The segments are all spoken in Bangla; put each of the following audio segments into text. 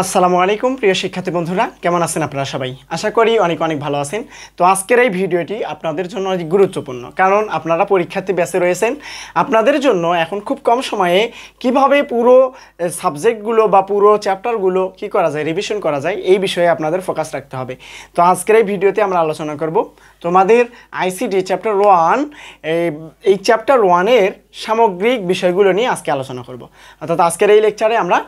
আসসালামু আলাইকুম প্রিয় শিক্ষার্থী বন্ধুরা, কেমন আছেন আপনারা সবাই? আশা করি অনেক অনেক ভালো আছেন। তো আজকের এই ভিডিওটি আপনাদের জন্য অনেক গুরুত্বপূর্ণ, কারণ আপনারা পরীক্ষার্থী ব্যাচে রয়েছেন। আপনাদের জন্য এখন খুব কম সময়ে কিভাবে পুরো সাবজেক্টগুলো বা পুরো চ্যাপ্টারগুলো কি করা যায়, রিভিশন করা যায়, এই বিষয়ে আপনাদের ফোকাস রাখতে হবে। তো আজকের এই ভিডিওতে আমরা আলোচনা করব তোমাদের আইসিটি চ্যাপ্টার 1, এই চ্যাপ্টার 1-এর সামগ্রিক বিষয়গুলো নিয়ে আজকে আলোচনা করব। অর্থাৎ আজকের এই লেকচারে আমরা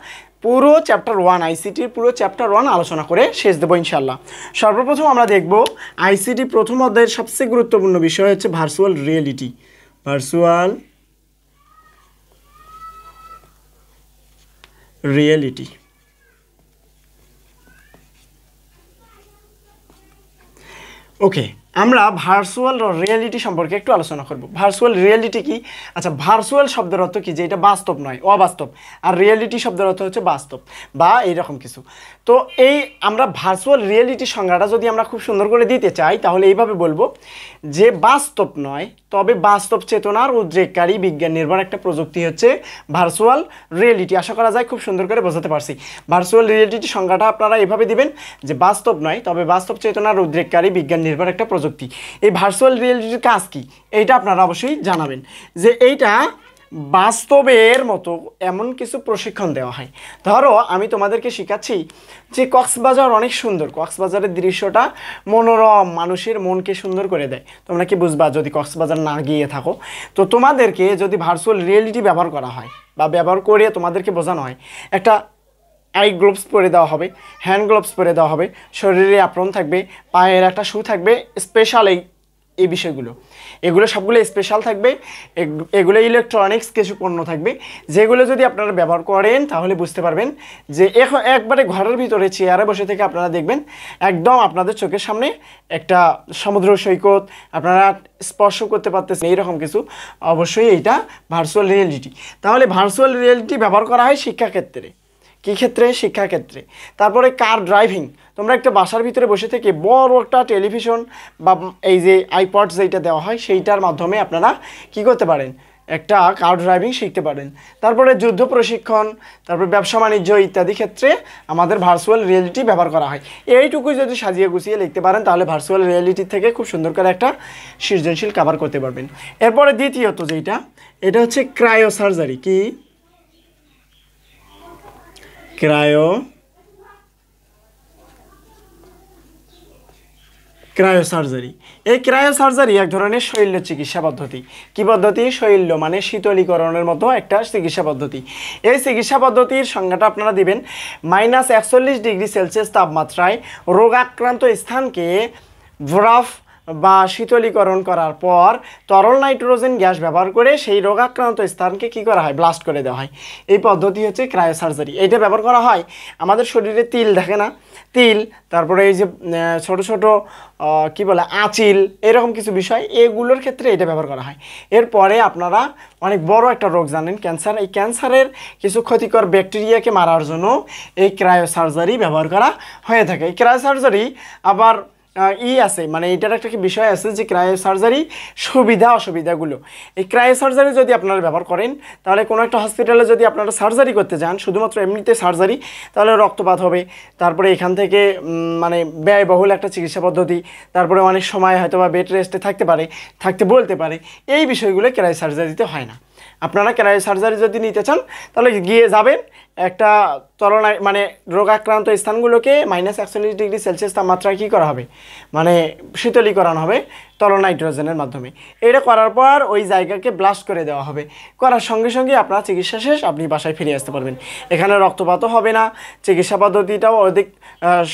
পুরো চ্যাপ্টার 1 আইসিটির পুরো চ্যাপ্টার 1 আলোচনা করে শেষ দেবো ইনশাল্লাহ। সর্বপ্রথম আমরা দেখব আইসিটি প্রথম অধ্যায়ের সবচেয়ে গুরুত্বপূর্ণ বিষয় হচ্ছে virtual reality. Virtual reality. Okay, আমরা ভার্চুয়াল রিয়েলিটি সম্পর্কে একটু আলোচনা করব। ভার্চুয়াল রিয়েলিটি কি? আচ্ছা, ভার্চুয়াল শব্দের অর্থ কি? যে এটা বাস্তব নয়, অবাস্তব। আর রিয়েলিটি শব্দের অর্থ হচ্ছে বাস্তব বা এইরকম কিছু। তো এই আমরা ভার্চুয়াল রিয়েলিটি সংজ্ঞাটা যদি আমরা খুব সুন্দর করে দিতে চাই, তাহলে এইভাবে বলবো যে বাস্তব নয়, তবে বাস্তব চেতনার উদ্রেককারী বিজ্ঞান নির্ভর একটা প্রযুক্তি হচ্ছে ভার্চুয়াল রিয়েলিটি। আশা করা যায় খুব সুন্দর করে বোঝাতে পারছি। ভার্চুয়াল রিয়েলিটি সংজ্ঞাটা আপনারা এভাবে দিবেন যে বাস্তব নয়, তবে বাস্তব চেতনার উদ্রেককারী বিজ্ঞান নির্ভর একটা প্রযুক্তি। এই ভার্চুয়াল রিয়েলিটির কাজ কি, এইটা আপনারা অবশ্যই জানাবেন। যে এইটা বাস্তবের মতো এমন কিছু প্রশিক্ষণ দেওয়া হয়। ধরো আমি তোমাদেরকে শেখাচ্ছি যে কক্সবাজার অনেক সুন্দর, কক্সবাজারের দৃশ্যটা মনোরম, মানুষের মনকে সুন্দর করে দেয়। তোমরা কি বুঝবা যদি কক্সবাজার না গিয়ে থাকো? তো তোমাদেরকে যদি ভার্চুয়াল রিয়েলিটি ব্যবহার করা হয় বা ব্যবহার করে তোমাদেরকে বোঝানো হয়, একটা আই গ্লোভস পরে দেওয়া হবে, হ্যান্ড গ্লোভস পরে দেওয়া হবে, শরীরে অ্যাপ্রন থাকবে, পায়ের একটা শু থাকবে স্পেশাল। এই বিষয়গুলো, এগুলো সবগুলো স্পেশাল থাকবে। এগুলো ইলেকট্রনিক্স কিছু পণ্য থাকবে, যেগুলো যদি আপনারা ব্যবহার করেন তাহলে বুঝতে পারবেন যে এখন একবারে ঘরের ভিতরে চেয়ারে বসে থেকে আপনারা দেখবেন একদম আপনাদের চোখের সামনে একটা সমুদ্র সৈকত আপনারা স্পর্শ করতে পারতেছেন, এইরকম কিছু। অবশ্যই এইটা ভার্চুয়াল রিয়েলিটি। তাহলে ভার্চুয়াল রিয়েলিটি ব্যবহার করা হয় শিক্ষাক্ষেত্রে। কী ক্ষেত্রে? শিক্ষাক্ষেত্রে। তারপরে কার ড্রাইভিং। তোমরা একটা বাসার ভিতরে বসে থেকে বড় একটা টেলিভিশন বা এই যে আইপড যেটা দেওয়া হয় সেইটার মাধ্যমে আপনারা কি করতে পারেন, একটা কার ড্রাইভিং শিখতে পারেন। তারপরে যুদ্ধ প্রশিক্ষণ, তারপরে ব্যবসা বাণিজ্য ইত্যাদি ক্ষেত্রে আমাদের ভার্চুয়াল রিয়েলিটি ব্যবহার করা হয়। এইটুকুই যদি সাজিয়ে গুছিয়ে লিখতে পারেন তাহলে ভার্চুয়াল রিয়েলিটি থেকে খুব সুন্দর করে একটা সৃজনশীল কভার করতে পারবেন। এরপরে দ্বিতীয়ত যেটা, এটা হচ্ছে ক্রায়ো সার্জারি। কি? Cryo surgery. এই ক্রায়ো সার্জারি এক ধরনের শৈল্য চিকিৎসা পদ্ধতি। কি পদ্ধতি? শৈল্য মানে শীতলীকরণের মতো একটা চিকিৎসা পদ্ধতি। এই চিকিৎসা পদ্ধতির সংজ্ঞাটা আপনারা দিবেন -41 ডিগ্রি সেলসিয়াস তাপমাত্রায় রোগাক্রান্ত স্থানকে বরফ বা শীতলীকরণ করার পর তরল নাইট্রোজেন গ্যাস ব্যবহার করে সেই রোগাক্রান্ত স্থানকে কি করা হয়? ব্লাস্ট করে দেওয়া হয়। এই পদ্ধতি হচ্ছে ক্রায়ো সার্জারি। এইটা ব্যবহার করা হয় আমাদের শরীরে তিল দেখে না, তিল, তারপরে এই যে ছোট ছোট কি বলে আঁচিল, এরকম কিছু বিষয়, এগুলোর ক্ষেত্রে এটা ব্যবহার করা হয়। এরপরে আপনারা অনেক বড় একটা রোগ জানেন, ক্যান্সার। এই ক্যান্সারের কিছু ক্ষতিকর ব্যাকটেরিয়াকে মারার জন্য এই ক্রায়ো সার্জারি ব্যবহার করা হয়ে থাকে। এই ক্রায়ো সার্জারি আবার আছে, মানে এটার একটা কি বিষয় আছে যে ক্রায়ো সার্জারি সুবিধা অসুবিধাগুলো। এই ক্রায়ো সার্জারি যদি আপনারা ব্যবহার করেন তাহলে কোনো একটা হসপিটালে যদি আপনারা সার্জারি করতে যান, শুধুমাত্র এমনিতে সার্জারি, তাহলে রক্তপাত হবে। তারপরে এখান থেকে মানে ব্যয়বহুল একটা চিকিৎসা পদ্ধতি, তারপরে অনেক সময় হয়তো বা বেড রেস্টে থাকতে বলতে পারে। এই বিষয়গুলো ক্রায়ো সার্জারিতে হয় না। আপনারা ক্রায়ো সার্জারি যদি নিতে চান তাহলে গিয়ে যাবেন একটা তরল মানে রোগাক্রান্ত স্থানগুলোকে -41 ডিগ্রি সেলসিয়াস তাপমাত্রায় কী করা হবে, মানে শীতলীকরণ হবে তরল নাইট্রোজেনের মাধ্যমে। এটা করার পর ওই জায়গাকে ব্লাস্ট করে দেওয়া হবে। করার সঙ্গে সঙ্গে আপনার চিকিৎসা শেষ, আপনি বাসায় ফিরে আসতে পারবেন। এখানে রক্তপাতও হবে না, চিকিৎসা পদ্ধতিটাও অধিক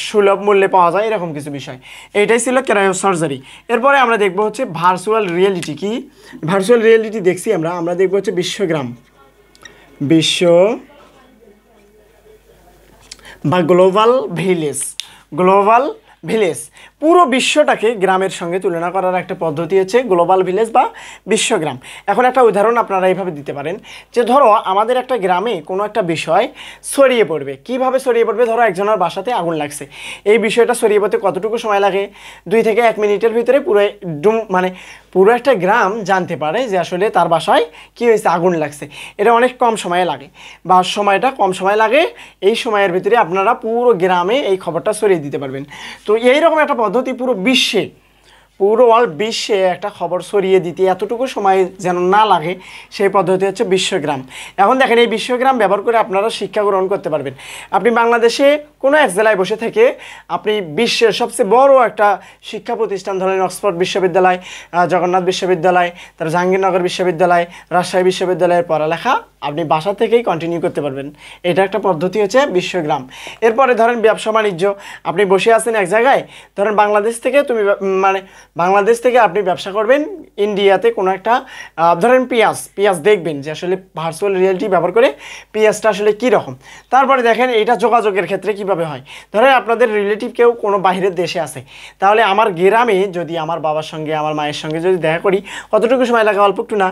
সুলভ মূল্যে পাওয়া যায়, এরকম কিছু বিষয়। এইটাই ছিল ক্রায়ো সার্জারি। এরপরে আমরা দেখব হচ্ছে ভার্চুয়াল রিয়েলিটি। কি ভার্চুয়াল রিয়েলিটি দেখছি আমরা দেখব হচ্ছে বিশ্বগ্রাম, বিশ্ব বা গ্লোবাল ভিলেজ। পুরো বিশ্বটাকে গ্রামের সঙ্গে তুলনা করার একটা পদ্ধতি হচ্ছে গ্লোবাল ভিলেজ বা বিশ্বগ্রাম। এখন একটা উদাহরণ আপনারা এইভাবে দিতে পারেন যে ধরো আমাদের একটা গ্রামে কোনো একটা বিষয় ছড়িয়ে পড়বে। কিভাবে ছড়িয়ে পড়বে? ধরো একজনের বাসাতে আগুন লাগছে, এই বিষয়টা ছড়িয়ে পড়তে কতটুকু সময় লাগে? 2 থেকে 1 মিনিটের ভিতরে পুরো মানে পুরো একটা গ্রাম জানতে পারে যে আসলে তার বাসায় কী হয়েছে, আগুন লাগছে। এটা অনেক কম সময়ে লাগে বা সময়টা কম সময় লাগে, এই সময়ের ভিতরে আপনারা পুরো গ্রামে এই খবরটা ছড়িয়ে দিতে পারবেন। তো এইরকম একটা পদ্ধতি পুরো বিশ্বে, পুরো ওয়ার্ল্ড বিশ্বে একটা খবর ছড়িয়ে দিতে এতটুকু সময় যেন না লাগে, সেই পদ্ধতি হচ্ছে বিশ্বগ্রাম। এখন দেখেন এই বিশ্বগ্রাম ব্যবহার করে আপনারা শিক্ষা গ্রহণ করতে পারবেন। আপনি বাংলাদেশে কোনো এক জেলায় বসে থেকে আপনি বিশ্বের সবচেয়ে বড় একটা শিক্ষা প্রতিষ্ঠান, ধরেন অক্সফোর্ড বিশ্ববিদ্যালয়, জগন্নাথ বিশ্ববিদ্যালয়, তার জাহাঙ্গীরনগর বিশ্ববিদ্যালয়, রাজশাহী বিশ্ববিদ্যালয়ের পড়ালেখা আপনি বাসা থেকেই কন্টিনিউ করতে পারবেন। এটা একটা পদ্ধতি হচ্ছে বিশ্বগ্রাম। এরপরে ধরেন ব্যবসা বাণিজ্য, আপনি বসে আছেন এক জায়গায়, ধরেন বাংলাদেশ থেকে মানে বাংলাদেশ থেকে আপনি ব্যবসা করবেন ইন্ডিয়াতে কোনো একটা, ধরেন পেঁয়াজ দেখবেন যে আসলে ভার্চুয়াল রিয়েলিটি ব্যবহার করে পেঁয়াজটা আসলে কী রকম। তারপরে দেখেন এটা যোগাযোগের ক্ষেত্রে কিভাবে হয়। ধরেন আপনাদের রিলেটিভ কেউ কোনো বাইরের দেশে আছে, তাহলে আমার গ্রামে যদি আমার বাবার সঙ্গে আমার মায়ের সঙ্গে যদি দেখা করি কতটুকু সময় লাগে? অল্প একটু না।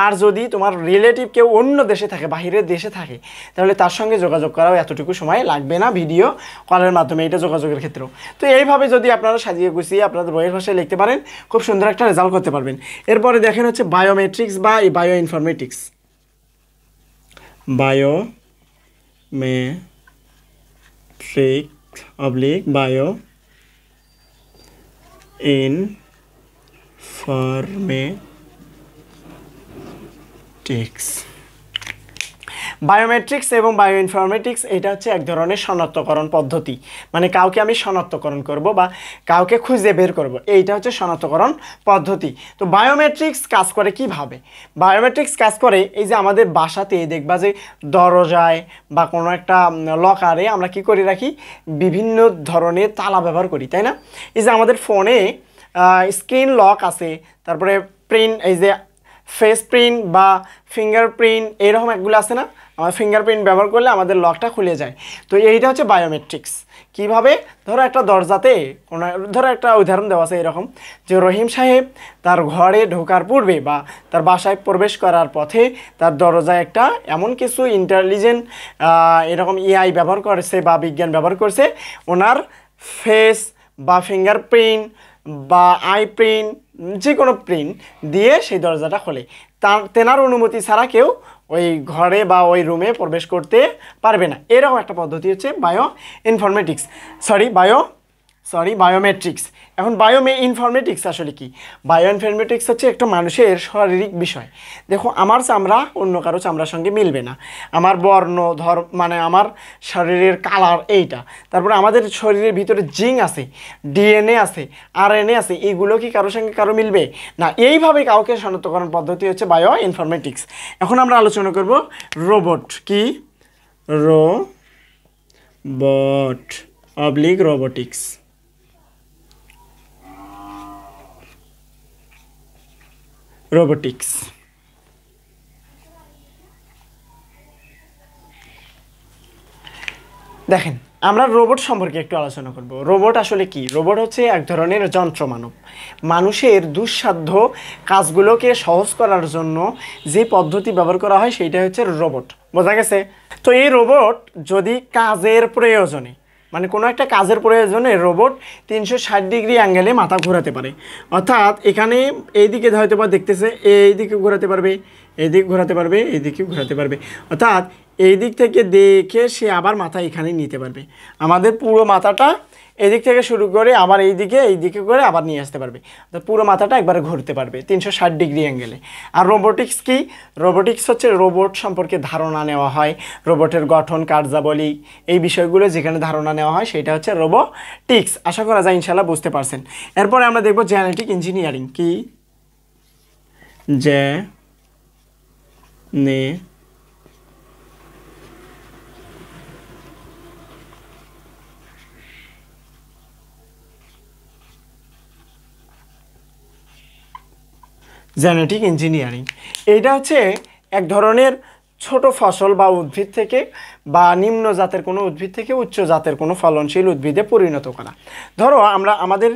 আর যদি তোমার রিলেটিভ কেউ অন্য দেশে থাকে, বাইরের দেশে থাকে, তাহলে তার সঙ্গে যোগাযোগ করাও এতটুকু সময় লাগবে না ভিডিও কলের মাধ্যমে, এটা যোগাযোগের ক্ষেত্রেও। তো এইভাবে যদি আপনারা সাজিয়ে গুছিয়ে আপনাদের বইয়ের ভাষায় লিখতে পারেন, খুব সুন্দর একটা রেজাল্ট করতে পারবেন। এরপরে দেখেন হচ্ছে বায়োমেট্রিক্স বা bio informatics. Bio informatics. Biometrics এবং বায়ো ইনফরমেটিক্স এটা হচ্ছে এক ধরনের শনাক্তকরণ পদ্ধতি, মানে কাউকে আমি শনাক্তকরণ করব বা কাউকে খুঁজে বের করব, এইটা হচ্ছে শনাক্তকরণ পদ্ধতি। তো বায়োমেট্রিক্স কাজ করে কিভাবে? বায়োমেট্রিক্স কাজ করে এই যে আমাদের বাসাতে দেখবা যে দরজায় বা কোনো একটা লকারে আমরা কি করে রাখি, বিভিন্ন ধরনের তালা ব্যবহার করি, তাই না? এই যে আমাদের ফোনে স্ক্রিন লক আছে, তারপরে প্রিন্ট, এই যে ফেস প্রিন্ট বা ফিঙ্গারপ্রিন্ট এরকম একগুলো আছে না, আমার ফিঙ্গারপ্রিন্ট ব্যবহার করলে আমাদের লকটা খুলে যায়। তো এইটা হচ্ছে বায়োমেট্রিক্স। কিভাবে? ধরো একটা দরজাতে কোনো, ধরো একটা উদাহরণ দেওয়া আছে এরকম যে রহিম সাহেব তার ঘরে ঢোকার পূর্বে বা তার বাসায় প্রবেশ করার পথে তার দরজায় একটা এমন কিছু ইন্টেলিজেন্ট এরকম এআই ব্যবহার করেছে বা বিজ্ঞান ব্যবহার করছে, ওনার ফেস বা ফিঙ্গারপ্রিন্ট বা আই প্রিন্ট, যে কোনো প্রিন্ট দিয়ে সেই দরজাটা খোলে। তেনার অনুমতি ছাড়া কেউ ওই ঘরে বা ওই রুমে প্রবেশ করতে পারবে না। এরকম একটা পদ্ধতি হচ্ছে বায়োমেট্রিক্স। এখন ইনফরমেটিক্স আসলে কি? বায়ো ইনফরমেটিক্স হচ্ছে একটা মানুষের শারীরিক বিষয়। দেখো আমার চামড়া অন্য কারো চামড়ার সঙ্গে মিলবে না, আমার বর্ণ মানে আমার শরীরের কালার এইটা, তারপরে আমাদের শরীরের ভিতরে জিন আছে, ডিএনএ আছে, আরএনএ আছে, এইগুলো কি কারোর সঙ্গে কারো মিলবে না। এইভাবে কাউকে শনাক্তকরণ পদ্ধতি হচ্ছে বায়ো ইনফরমেটিক্স। এখন আমরা আলোচনা করব রোবট কি, রোবোটিক্স। দেখেন আমরা রোবট সম্পর্কে একটু আলোচনা করব। রোবট আসলে কি? রোবট হচ্ছে এক ধরনের যন্ত্রমানব, মানুষের দুঃসাধ্য কাজগুলোকে সহজ করার জন্য যে পদ্ধতি ব্যবহার করা হয় সেইটা হচ্ছে রোবট। বোঝা গেছে? তো এই রোবট যদি কাজের প্রয়োজনে, মানে কোনো একটা কাজের প্রয়োজনে রোবট 360 ডিগ্রি অ্যাঙ্গেলে মাথা ঘোরাতে পারে। অর্থাৎ এখানে এইদিকে হয়তো বা দেখতেছে, এইদিকে ঘোরাতে পারবে, এইদিকে ঘোরাতে পারবে, এইদিকে ঘোরাতে পারবে, অর্থাৎ এই দিক থেকে দেখে সে আবার মাথা এখানে নিতে পারবে। আমাদের পুরো মাথাটা এদিক থেকে শুরু করে আবার এইদিকে করে আবার নিয়ে আসতে পারবে, অর্থাৎ পুরো মাথাটা একবারে ঘুরতে পারবে 360 ডিগ্রি অ্যাঙ্গেলে। আর রোবোটিক্স কি? রোবোটিক্স হচ্ছে রোবট সম্পর্কে ধারণা নেওয়া হয়, রোবটের গঠন, কার্যাবলী, এই বিষয়গুলো যেখানে ধারণা নেওয়া হয় সেটা হচ্ছে রোবোটিক্স। আশা করা যায় ইনশাল্লাহ বুঝতে পারছেন। এরপরে আমরা দেখব জেনেটিক ইঞ্জিনিয়ারিং কি, জেনেটিক ইঞ্জিনিয়ারিং। এইটা হচ্ছে এক ধরনের ছোট ফসল বা উদ্ভিদ থেকে বা নিম্ন জাতের কোনো উদ্ভিদ থেকে উচ্চ জাতের কোনো ফলনশীল উদ্ভিদে পরিণত করা। ধরো আমরা আমাদের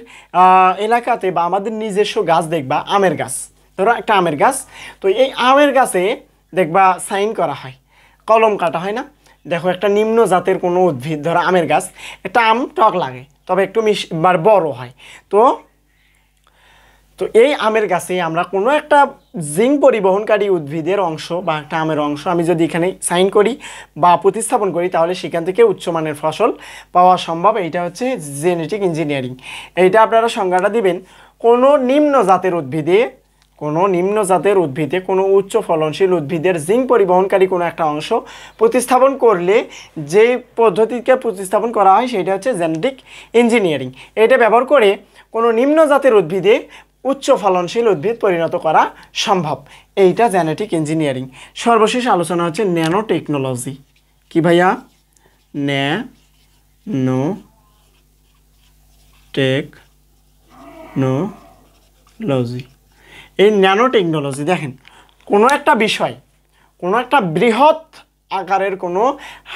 এলাকাতে বা আমাদের নিজস্ব গাছ দেখবা আমের গাছ, ধরো একটা আমের গাছ, তো এই আমের গাছে দেখবা সাইন করা হয়, কলম কাটা হয় না। দেখো একটা নিম্ন জাতের কোনো উদ্ভিদ, ধরো আমের গাছ, একটা আম টক লাগে তবে একটু বড় হয়। তো তো এই আমের গাছে আমরা কোনো একটা জিঙ্ক পরিবহনকারী উদ্ভিদের অংশ বা একটা আমের অংশ আমি যদি এখানে সাইন করি বা প্রতিস্থাপন করি, তাহলে সেখান থেকে উচ্চমানের ফসল পাওয়া সম্ভব। এইটা হচ্ছে জেনেটিক ইঞ্জিনিয়ারিং। এইটা আপনারা সংজ্ঞাটা দিবেন, কোনো নিম্ন জাতের উদ্ভিদে কোনো উচ্চ ফলনশীল উদ্ভিদের জিঙ্ক পরিবহনকারী কোনো একটা অংশ প্রতিস্থাপন করলে যে পদ্ধতিকে প্রতিস্থাপন করা হয় সেটা হচ্ছে জেনেটিক ইঞ্জিনিয়ারিং। এটা ব্যবহার করে কোনো নিম্ন জাতের উদ্ভিদে উচ্চ ফলনশীল উদ্ভিদ পরিণত করা সম্ভব। এইটা জেনেটিক ইঞ্জিনিয়ারিং। সর্বশেষ আলোচনা হচ্ছে ন্যানো টেকনোলজি। কি ভাইয়া? Nano technology. এই ন্যানো টেকনোলজি দেখেন, কোনো একটা বিষয়, কোনো একটা বৃহৎ আকারের কোনো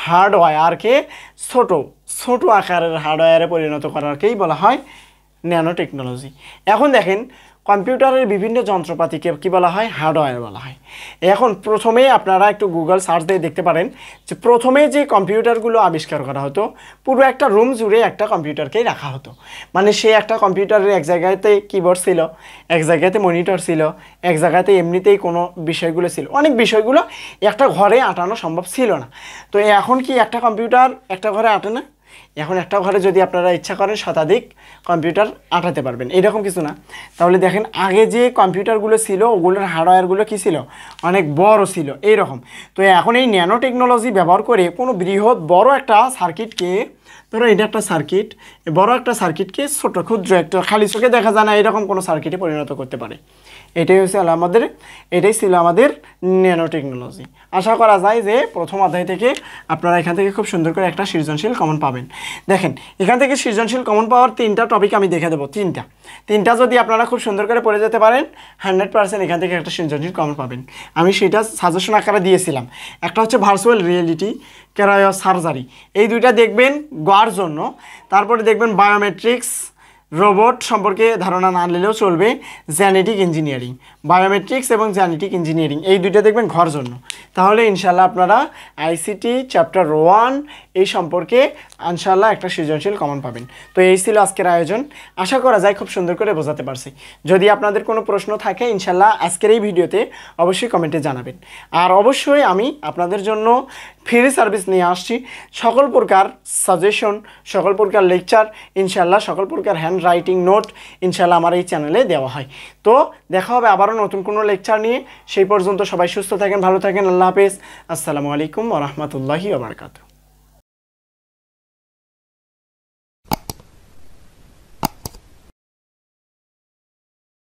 হার্ডওয়্যারকে ছোট আকারের হার্ডওয়্যারে পরিণত করারকেই বলা হয় ন্যানো টেকনোলজি। এখন দেখেন কম্পিউটারের বিভিন্ন যন্ত্রপাতিকে কী বলা হয়? হার্ডওয়্যার বলা হয়। এখন প্রথমে আপনারা একটু গুগল সার্চ দিয়ে দেখতে পারেন যে প্রথমে যে কম্পিউটারগুলো আবিষ্কার করা হতো, পুরো একটা রুম জুড়ে একটা কম্পিউটারকেই রাখা হতো। মানে সে একটা কম্পিউটারের এক জায়গাতে কিবোর্ড ছিল, এক জায়গাতে মনিটর ছিল, এক জায়গাতে এমনিতেই কোনো বিষয়গুলো ছিল, অনেক বিষয়গুলো একটা ঘরে আটানো সম্ভব ছিল না। তো এখন কি একটা কম্পিউটার একটা ঘরে আটে না? এখন একটা ঘরে যদি আপনারা ইচ্ছা করেন শতাধিক কম্পিউটার আটাতে পারবেন, এরকম কিছু না। তাহলে দেখেন আগে যে কম্পিউটারগুলো ছিল ওগুলোর হার্ডওয়্যারগুলো কী ছিল? অনেক বড় ছিল এইরকম। তো এখন এই ন্যানো টেকনোলজি ব্যবহার করে কোনো বৃহৎ বড় একটা সার্কিটকে, ধরো এটা একটা সার্কিট, বড় একটা সার্কিটকে ছোট ক্ষুদ্র একটা খালি চোখে দেখা যায় না এরকম কোনো সার্কিটে পরিণত করতে পারে। এটাই ছিল আমাদের ন্যানো টেকনোলজি। আশা করা যায় যে প্রথম অধ্যায় থেকে আপনারা এখান থেকে খুব সুন্দর করে একটা সৃজনশীল কমন পাবেন। দেখেন এখান থেকে সৃজনশীল কমন পাওয়ার 3টা টপিক আমি দেখে দেবো। তিনটা যদি আপনারা খুব সুন্দর করে পড়ে যেতে পারেন 100% এখান থেকে একটা সৃজনশীল কমন পাবেন। আমি সেটা সাজেশন আকারে দিয়েছিলাম। একটা হচ্ছে ভার্চুয়াল রিয়েলিটি, ক্রায়ো সার্জারি, এই দুইটা দেখবেন গড় জন্য। তারপরে দেখবেন বায়োমেট্রিক্স, রোবট সম্পর্কে ধারণা না নিলেও চলবে, জেনেটিক ইঞ্জিনিয়ারিং, বায়োমেট্রিক্স এবং জেনেটিক ইঞ্জিনিয়ারিং এই দুইটা দেখবেন ঘর জন্য। তাহলে ইনশাল্লাহ আপনারা আইসিটি চ্যাপ্টার 1 এই সম্পর্কে ইনশাল্লাহ একটা সৃজনশীল কমন পাবেন। তো এই ছিল আজকের আয়োজন। আশা করা যায় খুব সুন্দর করে বোঝাতে পারছি। যদি আপনাদের কোনো প্রশ্ন থাকে ইনশাল্লাহ আজকের এই ভিডিওতে অবশ্যই কমেন্টে জানাবেন। আর অবশ্যই আমি আপনাদের জন্য ফ্রি সার্ভিস নিয়ে আসছি। সকল প্রকার সাজেশন, সকল প্রকার লেকচার, ইনশাল্লাহ সকল প্রকার হ্যান্ড রাইটিং নোট ইনশাল্লাহ আমার এই চ্যানেলে দেওয়া হয়। তো দেখা হবে আবারও নতুন কোনো লেকচার নিয়ে। সেই পর্যন্ত সবাই সুস্থ থাকেন, ভালো থাকেন। আল্লাহ হাফেজ। আসসালামু আলাইকুম ওয়া রাহমাতুল্লাহি ওয়া বারাকাতুহু।